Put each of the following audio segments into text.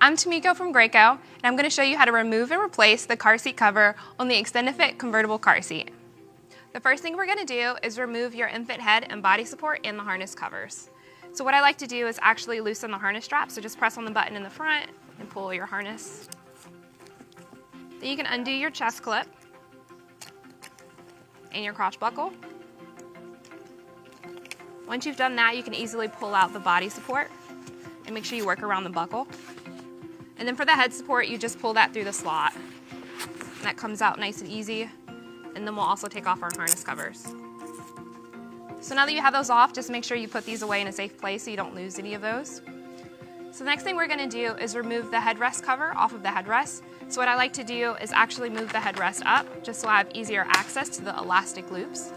I'm Tamiko from Graco, and I'm going to show you how to remove and replace the car seat cover on the Extend2Fit convertible car seat. The first thing we're going to do is remove your infant head and body support and the harness covers. So what I like to do is actually loosen the harness strap, so just press on the button in the front and pull your harness. Then you can undo your chest clip and your crotch buckle. Once you've done that, you can easily pull out the body support and make sure you work around the buckle. And then for the head support, you just pull that through the slot. And that comes out nice and easy. And then we'll also take off our harness covers. So now that you have those off, just make sure you put these away in a safe place so you don't lose any of those. So the next thing we're going to do is remove the headrest cover off of the headrest. So what I like to do is actually move the headrest up just so I have easier access to the elastic loops.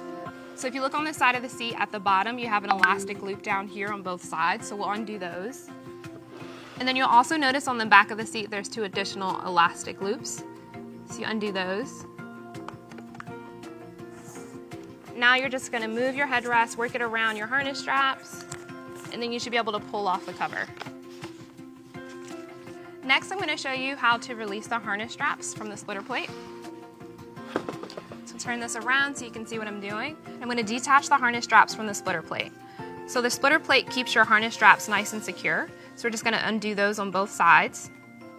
So if you look on the side of the seat at the bottom, you have an elastic loop down here on both sides, so we'll undo those. And then you'll also notice on the back of the seat there's 2 additional elastic loops. So you undo those. Now you're just going to move your headrest, work it around your harness straps, and then you should be able to pull off the cover. Next, I'm going to show you how to release the harness straps from the splitter plate. So turn this around so you can see what I'm doing. I'm going to detach the harness straps from the splitter plate. So the splitter plate keeps your harness straps nice and secure. So we're just going to undo those on both sides.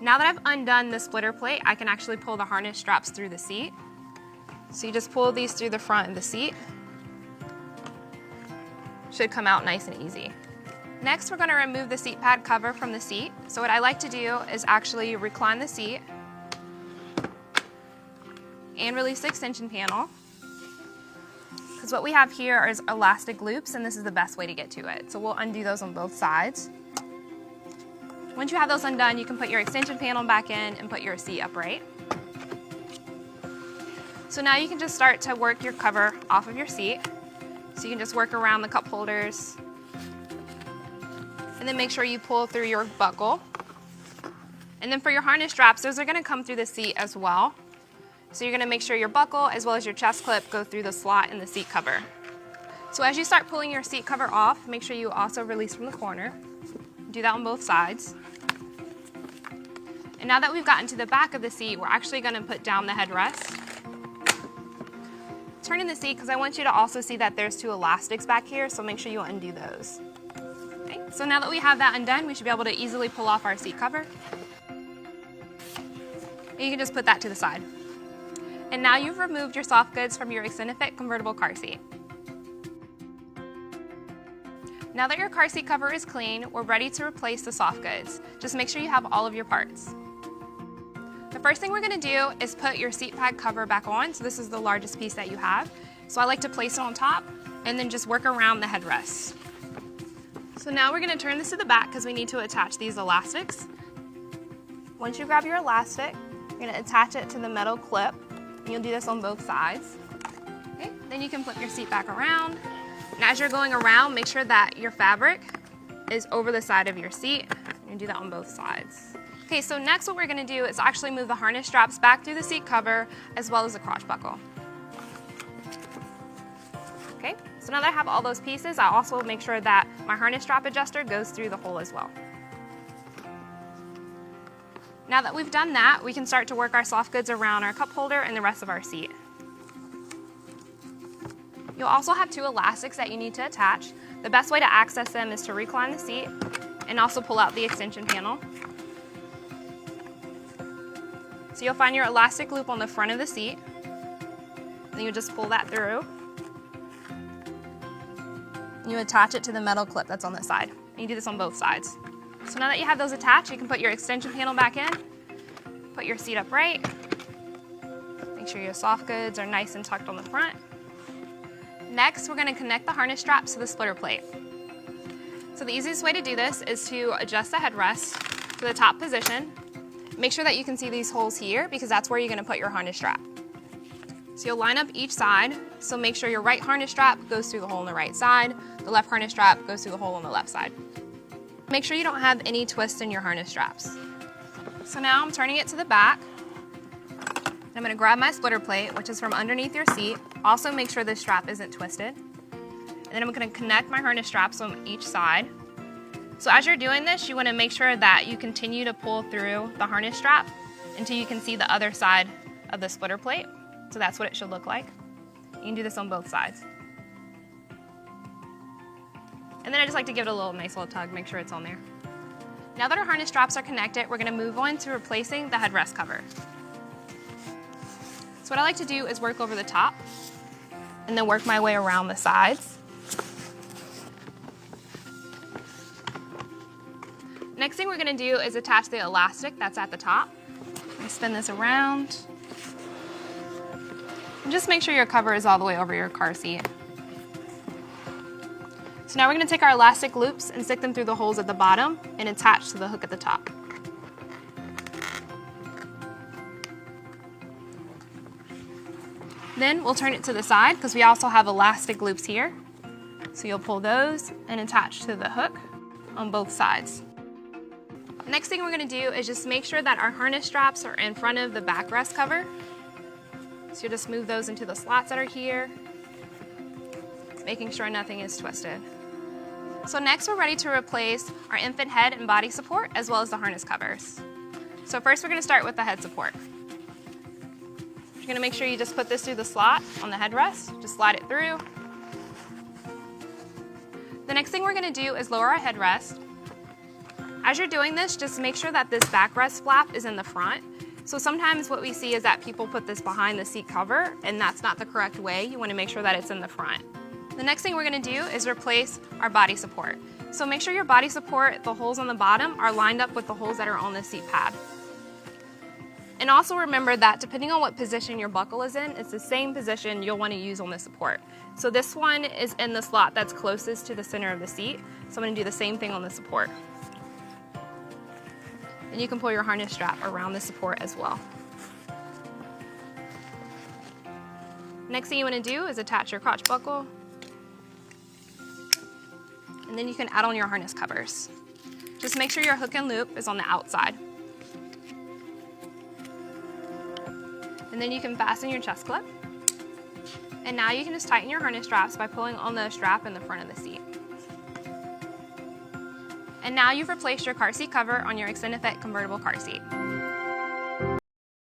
Now that I've undone the splitter plate, I can actually pull the harness straps through the seat. So you just pull these through the front of the seat. Should come out nice and easy. Next, we're going to remove the seat pad cover from the seat. So what I like to do is actually recline the seat and release the extension panel. Because what we have here is elastic loops, and this is the best way to get to it. So we'll undo those on both sides. Once you have those undone, you can put your extension panel back in and put your seat upright. So now you can just start to work your cover off of your seat. So you can just work around the cup holders. And then make sure you pull through your buckle. And then for your harness straps, those are going to come through the seat as well. So you're going to make sure your buckle as well as your chest clip go through the slot in the seat cover. So as you start pulling your seat cover off, make sure you also release from the corner. Do that on both sides. And now that we've gotten to the back of the seat, we're actually going to put down the headrest. Turn in the seat because I want you to also see that there's 2 elastics back here, so make sure you undo those. Okay, so now that we have that undone, we should be able to easily pull off our seat cover. And you can just put that to the side. And now you've removed your soft goods from your Extend2Fit convertible car seat. Now that your car seat cover is clean, we're ready to replace the soft goods. Just make sure you have all of your parts. The first thing we're going to do is put your seat pad cover back on. So this is the largest piece that you have. So I like to place it on top and then just work around the headrest. So now we're going to turn this to the back because we need to attach these elastics. Once you grab your elastic, you're going to attach it to the metal clip. And you'll do this on both sides. Okay, then you can flip your seat back around. And as you're going around, make sure that your fabric is over the side of your seat. And do that on both sides. Okay, so next what we're going to do is actually move the harness straps back through the seat cover as well as the crotch buckle. Okay, so now that I have all those pieces, I also make sure that my harness strap adjuster goes through the hole as well. Now that we've done that, we can start to work our soft goods around our cup holder and the rest of our seat. You'll also have 2 elastics that you need to attach. The best way to access them is to recline the seat and also pull out the extension panel. So you'll find your elastic loop on the front of the seat. Then you just pull that through. And you attach it to the metal clip that's on the side. And you do this on both sides. So now that you have those attached, you can put your extension panel back in, put your seat upright, make sure your soft goods are nice and tucked on the front. Next, we're going to connect the harness straps to the splitter plate. So the easiest way to do this is to adjust the headrest to the top position. Make sure that you can see these holes here because that's where you're going to put your harness strap. So you'll line up each side, so make sure your right harness strap goes through the hole on the right side, the left harness strap goes through the hole on the left side. Make sure you don't have any twists in your harness straps. So now I'm turning it to the back. I'm going to grab my splitter plate, which is from underneath your seat. Also make sure this strap isn't twisted. And then I'm going to connect my harness straps on each side. So as you're doing this, you want to make sure that you continue to pull through the harness strap until you can see the other side of the splitter plate. So that's what it should look like. You can do this on both sides. And then I just like to give it a nice little tug, make sure it's on there. Now that our harness straps are connected, we're going to move on to replacing the headrest cover. So what I like to do is work over the top and then work my way around the sides. Next thing we're going to do is attach the elastic that's at the top. Spin this around. And just make sure your cover is all the way over your car seat. So now we're going to take our elastic loops and stick them through the holes at the bottom and attach to the hook at the top. Then we'll turn it to the side because we also have elastic loops here. So you'll pull those and attach to the hook on both sides. Next thing we're going to do is just make sure that our harness straps are in front of the backrest cover. So you'll just move those into the slots that are here, making sure nothing is twisted. So next we're ready to replace our infant head and body support as well as the harness covers. So first we're going to start with the head support. You're going to make sure you just put this through the slot on the headrest, just slide it through. The next thing we're going to do is lower our headrest. As you're doing this, just make sure that this backrest flap is in the front. So sometimes what we see is that people put this behind the seat cover, and that's not the correct way. You want to make sure that it's in the front. The next thing we're going to do is replace our body support. So make sure your body support, the holes on the bottom, are lined up with the holes that are on the seat pad. And also remember that depending on what position your buckle is in, it's the same position you'll want to use on the support. So this one is in the slot that's closest to the center of the seat. So I'm going to do the same thing on the support. And you can pull your harness strap around the support as well. Next thing you want to do is attach your crotch buckle. And then you can add on your harness covers. Just make sure your hook and loop is on the outside. And then you can fasten your chest clip. And now you can just tighten your harness straps by pulling on the strap in the front of the seat. And now you've replaced your car seat cover on your Extend2Fit convertible car seat.